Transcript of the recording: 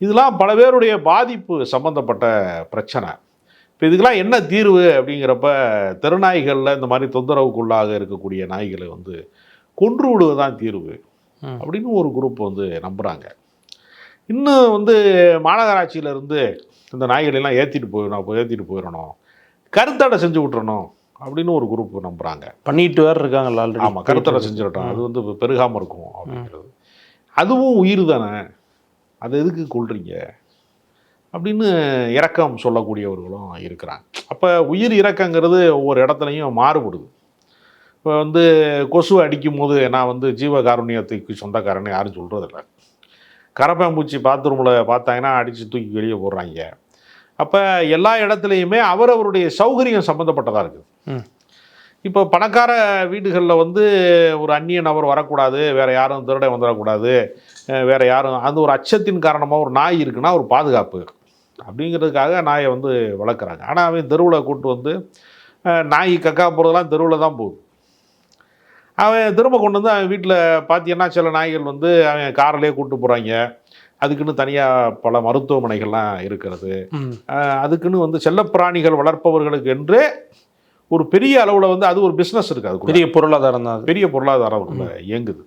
இதெல்லாம் பல பேருடைய பாதிப்பு சம்மந்தப்பட்ட பிரச்சனை. இப்போ இதுக்கெல்லாம் என்ன தீர்வு அப்படிங்கிறப்ப, தெருநாய்களில் இந்த மாதிரி தொந்தரவுக்குள்ளாக இருக்கக்கூடிய நாய்களை வந்து கொன்று விடுவதுதான் தீர்வு அப்படின்னு ஒரு குரூப் வந்து நம்புகிறாங்க. இன்னும் வந்து மாநகராட்சியிலேருந்து இந்த நாய்களெல்லாம் ஏற்றிட்டு போயிடணும், கருத்தடை செஞ்சு விட்டுறணும் அப்படின்னு ஒரு குரூப் நம்புகிறாங்க. பண்ணிட்டு வேறு இருக்காங்களா ஆல்ரெடி? ஆமாம், கருத்தடை செஞ்சிடட்டும், அது வந்து பெருகாமல் இருக்கும் அப்படிங்கிறது. அதுவும் உயிர் தானே, அதை எதுக்கு கொள்றீங்க அப்படின்னு இரக்கம் சொல்லக்கூடியவர்களும் இருக்கிறாங்க. அப்போ உயிர் இரக்கங்கிறது ஒவ்வொரு இடத்துலையும் மாறுபடுது. இப்போ வந்து கொசுவை அடிக்கும் போது நான் வந்து ஜீவகாருண்யத்துக்கு சொந்தக்காரன்னு யாரும் சொல்கிறதில்ல. கரப்பாம்பூச்சி பாத்ரூமில் பார்த்தாங்கன்னா அடித்து தூக்கி வெளியே போடுறாங்க. அப்போ எல்லா இடத்துலையுமே அவரவருடைய சௌகரியம் சம்மந்தப்பட்டதாக இருக்குது. இப்போ பணக்கார வீடுகளில் வந்து ஒரு அந்நிய நபர் வரக்கூடாது, வேறு யாரும் திருட வந்துடக்கூடாது, வேறு யாரும், அந்த ஒரு அச்சத்தின் காரணமாக ஒரு நாய் இருக்குன்னா ஒரு பாதுகாப்பு அப்படிங்கிறதுக்காக நாயை வந்து வளர்க்குறாங்க. ஆனால் அவன் தெருவில் கூப்பிட்டு வந்து நாய் கக்கா போகிறதெல்லாம் தெருவில் தான் போகுது. அவன் திரும்ப கொண்டு வந்து அவன் வீட்டில் பார்த்தீங்கன்னா சில நாய்கள் வந்து அவன் காரிலே கூப்பிட்டு போகிறாங்க. அதுக்குன்னு தனியாக பல மருத்துவமனைகள்லாம் இருக்கிறது. அதுக்குன்னு வந்து செல்லப்பிராணிகள் வளர்ப்பவர்களுக்கு என்றே ஒரு பெரிய அளவில் வந்து அது ஒரு பிஸ்னஸ் இருக்குது. அது பெரிய பொருளாதாரம் தான், பெரிய பொருளாதாரம் இயங்குது.